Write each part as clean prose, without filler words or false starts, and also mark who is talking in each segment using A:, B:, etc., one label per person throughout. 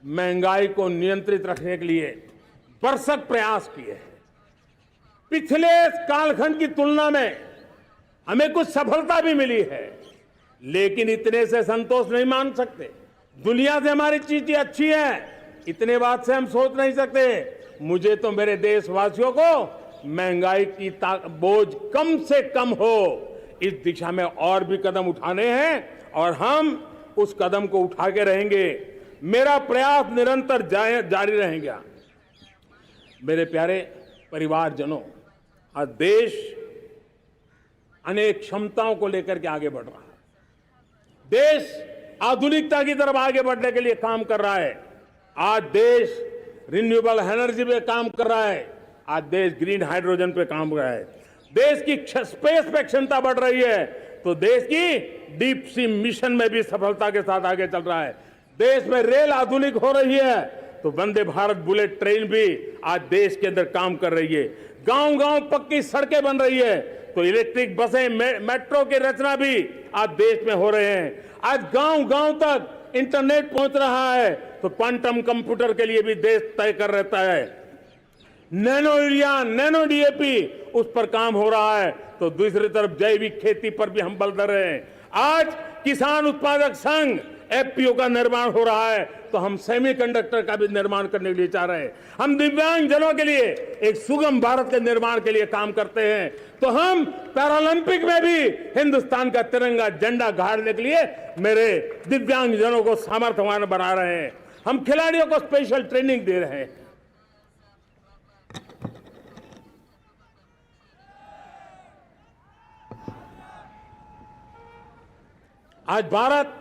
A: महंगाई को नियंत्रित रखने के लिए भरसक प्रयास किए हैं। पिछले कालखंड की तुलना में हमें कुछ सफलता भी मिली है, लेकिन इतने से संतोष नहीं मान सकते। दुनिया से हमारी चीजें अच्छी है, इतने बात से हम सोच नहीं सकते। मुझे तो मेरे देशवासियों को महंगाई की बोझ कम से कम हो, इस दिशा में और भी कदम उठाने हैं और हम उस कदम को उठा के रहेंगे। मेरा प्रयास निरंतर जारी रहेगा। मेरे प्यारे परिवारजनों, आज देश अनेक क्षमताओं को लेकर के आगे बढ़ रहा है। देश आधुनिकता की तरफ आगे बढ़ने के लिए काम कर रहा है। आज देश रिन्यूएबल एनर्जी पे काम कर रहा है। आज देश ग्रीन हाइड्रोजन पे काम कर रहा है। देश की स्पेस पे क्षमता बढ़ रही है, तो देश की डीप सी मिशन में भी सफलता के साथ आगे चल रहा है। देश में रेल आधुनिक हो रही है, तो वंदे भारत बुलेट ट्रेन भी आज देश के अंदर काम कर रही है। गांव गांव पक्की सड़कें बन रही है, तो इलेक्ट्रिक बसें, मेट्रो की रचना भी आज देश में हो रहे हैं। आज गांव गांव तक इंटरनेट पहुंच रहा है, तो क्वांटम कंप्यूटर के लिए भी देश तय कर रहता है। नैनो यूरिया, नैनो डीएपी, उस पर काम हो रहा है, तो दूसरी तरफ जैविक खेती पर भी हम बल दे रहे हैं। आज किसान उत्पादक संघ एफपीओ का निर्माण हो रहा है, तो हम सेमीकंडक्टर का भी निर्माण करने के लिए चाह रहे हैं। हम दिव्यांग जनों के लिए एक सुगम भारत के निर्माण के लिए काम करते हैं, तो हम पैरालंपिक में भी हिंदुस्तान का तिरंगा झंडा गाड़ने के लिए मेरे दिव्यांग जनों को सामर्थ्यवान बना रहे हैं। हम खिलाड़ियों को स्पेशल ट्रेनिंग दे रहे हैं। आज भारत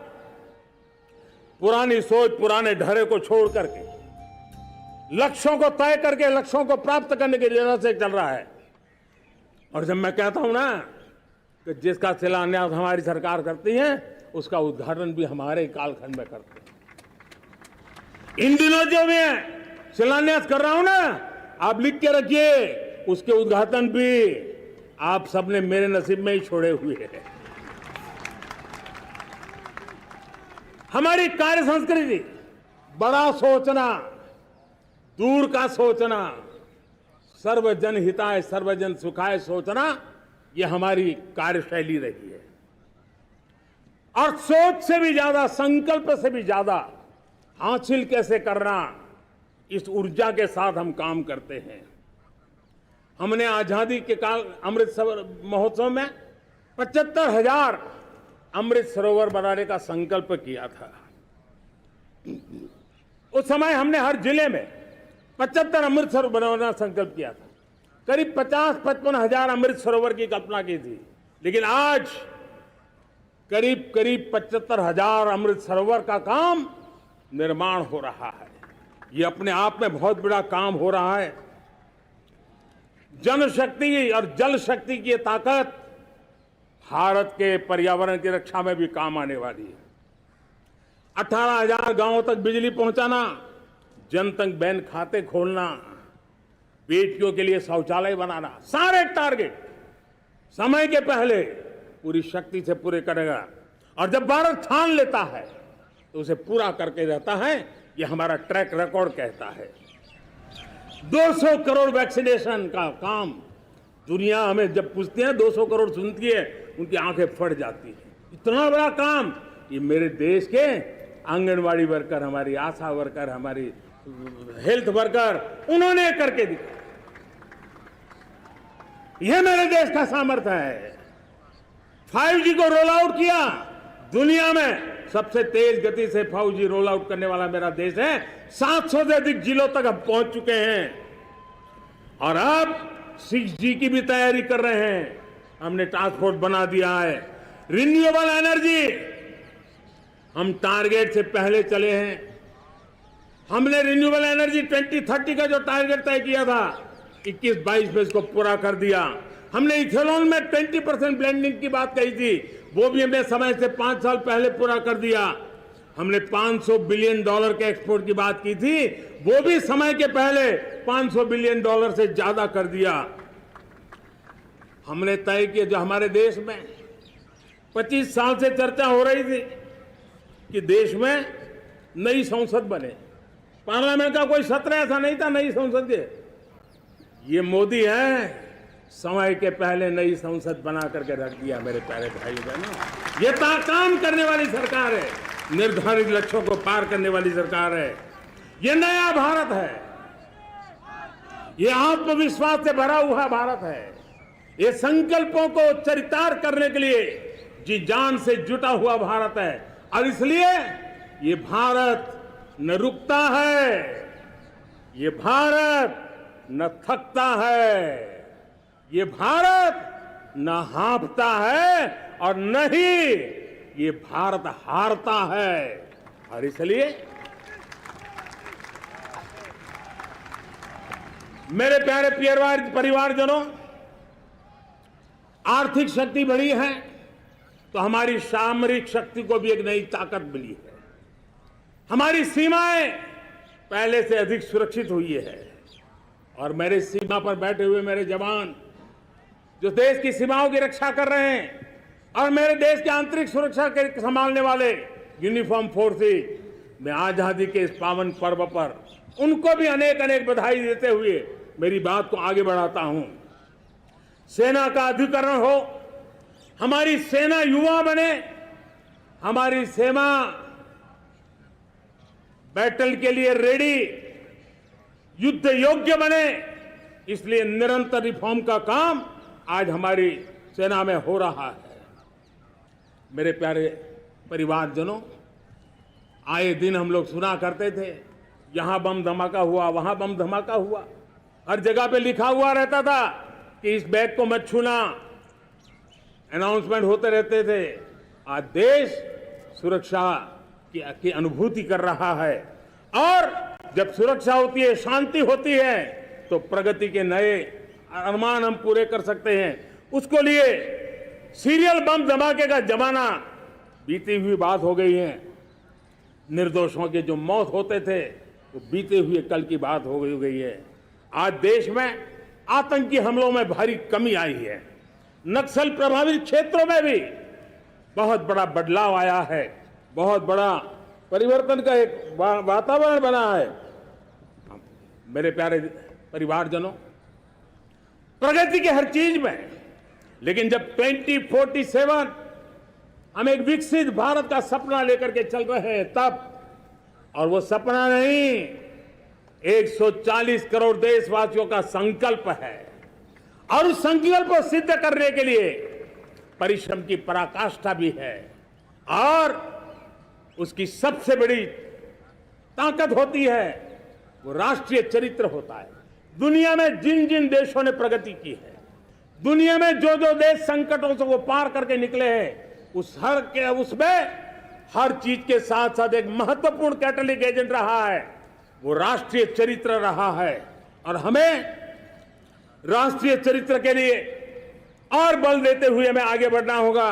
A: पुरानी सोच, पुराने ढर्रे को छोड़ करके लक्ष्यों को तय करके लक्ष्यों को प्राप्त करने की जरूरत से चल रहा है। और जब मैं कहता हूं ना कि जिसका शिलान्यास हमारी सरकार करती है, उसका उद्घाटन भी हमारे कालखंड में करते हैं। इन दिनों जो मैं शिलान्यास कर रहा हूं ना, आप लिख के रखिए, उसके उद्घाटन भी आप सबने मेरे नसीब में ही छोड़े हुए हैं। हमारी कार्य संस्कृति बड़ा सोचना, दूर का सोचना, सर्वजन हिताय सर्वजन सुखाय सोचना, यह हमारी कार्यशैली रही है। और सोच से भी ज्यादा, संकल्प से भी ज्यादा हासिल कैसे करना, इस ऊर्जा के साथ हम काम करते हैं। हमने आजादी के काल अमृत महोत्सव में 75,000 अमृत सरोवर बनाने का संकल्प किया था। उस समय हमने हर जिले में 75 अमृत सरोवर बनाना संकल्प किया था। करीब 50-55 हजार अमृत सरोवर की कल्पना की थी, लेकिन आज करीब 75,000 अमृत सरोवर का काम निर्माण हो रहा है। ये अपने आप में बहुत बड़ा काम हो रहा है। जनशक्ति और जल शक्ति की ताकत भारत के पर्यावरण की रक्षा में भी काम आने वाली है। 18,000 गांवों तक बिजली पहुंचाना, जनधन बैंक खाते खोलना, बेटियों के लिए शौचालय बनाना, सारे टारगेट समय के पहले पूरी शक्ति से पूरे करेगा। और जब भारत ठान लेता है तो उसे पूरा करके रहता है। ये हमारा ट्रैक रिकॉर्ड कहता है। 200 करोड़ वैक्सीनेशन का काम, दुनिया हमें जब पूछती है 200 करोड़ सुनती है, उनकी आंखें फट जाती है। इतना बड़ा काम ये मेरे देश के आंगनवाड़ी वर्कर, हमारी आशा वर्कर, हमारी हेल्थ वर्कर, उन्होंने करके दिखाया। यह मेरे देश का सामर्थ्य है। 5G को रोल आउट किया, दुनिया में सबसे तेज गति से 5G रोल आउट करने वाला मेरा देश है। 700 से अधिक जिलों तक हम पहुंच चुके हैं और अब 6G की भी तैयारी कर रहे हैं। हमने टास्क फोर्स बना दिया है। रिन्यूएबल एनर्जी, हम टारगेट से पहले चले हैं। हमने रिन्यूएबल एनर्जी 2030 का जो टारगेट तय किया था, 21-22 में इसको पूरा कर दिया। हमने इथेनॉल में 20% ब्लेंडिंग की बात कही थी, वो भी हमने समय से 5 साल पहले पूरा कर दिया। हमने $500 बिलियन के एक्सपोर्ट की बात की थी, वो भी समय के पहले $500 बिलियन से ज्यादा कर दिया। हमने तय किया, जो हमारे देश में 25 साल से चर्चा हो रही थी कि देश में नई संसद बने, पार्लियामेंट का कोई सत्र ऐसा नहीं था नई संसद के। ये मोदी है, समय के पहले नई संसद बना करके रख दिया। मेरे प्यारे भाई बहनों, ये काम करने वाली सरकार है, निर्धारित लक्ष्यों को पार करने वाली सरकार है। ये नया भारत है, ये आत्मविश्वास से भरा हुआ भारत है, ये संकल्पों को चरितार्थ करने के लिए जी जान से जुटा हुआ भारत है। और इसलिए ये भारत न रुकता है, ये भारत न थकता है, ये भारत न हाँफता है और न ही ये भारत हारता है। और इसलिए मेरे प्यारे परिवारजनों, आर्थिक शक्ति बढ़ी है तो हमारी सामरिक शक्ति को भी एक नई ताकत मिली है। हमारी सीमाएं पहले से अधिक सुरक्षित हुई है और मेरे सीमा पर बैठे हुए मेरे जवान जो देश की सीमाओं की रक्षा कर रहे हैं और मेरे देश की आंतरिक सुरक्षा के संभालने वाले यूनिफॉर्म फोर्सेस, मैं आजादी के इस पावन पर्व पर उनको भी अनेक अनेक बधाई देते हुए मेरी बात को आगे बढ़ाता हूं। सेना का अधिकरण हो, हमारी सेना युवा बने, हमारी सेना बैटल के लिए रेडी, युद्ध योग्य बने, इसलिए निरंतर रिफॉर्म का काम आज हमारी सेना में हो रहा है। मेरे प्यारे परिवारजनों, आए दिन हम लोग सुना करते थे, यहां बम धमाका हुआ, वहां बम धमाका हुआ, हर जगह पे लिखा हुआ रहता था कि इस बैग को मत छूना, अनाउंसमेंट होते रहते थे। आज देश सुरक्षा की अनुभूति कर रहा है और जब सुरक्षा होती है, शांति होती है, तो प्रगति के नए अरमान हम पूरे कर सकते हैं। उसको लिए सीरियल बम धमाके का जमाना बीती हुई बात हो गई है। निर्दोषों के जो मौत होते थे वो बीते हुए कल की बात हो गई है। आज देश में आतंकी हमलों में भारी कमी आई है। नक्सल प्रभावित क्षेत्रों में भी बहुत बड़ा बदलाव आया है, बहुत बड़ा परिवर्तन का एक वातावरण बना है। मेरे प्यारे परिवारजनों, प्रगति के हर चीज में, लेकिन जब 2047 हम एक विकसित भारत का सपना लेकर के चल रहे हैं तब, और वो सपना नहीं 140 करोड़ देशवासियों का संकल्प है और उस संकल्प को सिद्ध करने के लिए परिश्रम की पराकाष्ठा भी है। और उसकी सबसे बड़ी ताकत होती है वो राष्ट्रीय चरित्र होता है। दुनिया में जिन जिन देशों ने प्रगति की है, दुनिया में जो जो देश संकटों से वो पार करके निकले हैं, उसमें हर चीज के साथ साथ एक महत्वपूर्ण कैटलिक एजेंट रहा है, वो राष्ट्रीय चरित्र रहा है। और हमें राष्ट्रीय चरित्र के लिए और बल देते हुए हमें आगे बढ़ना होगा।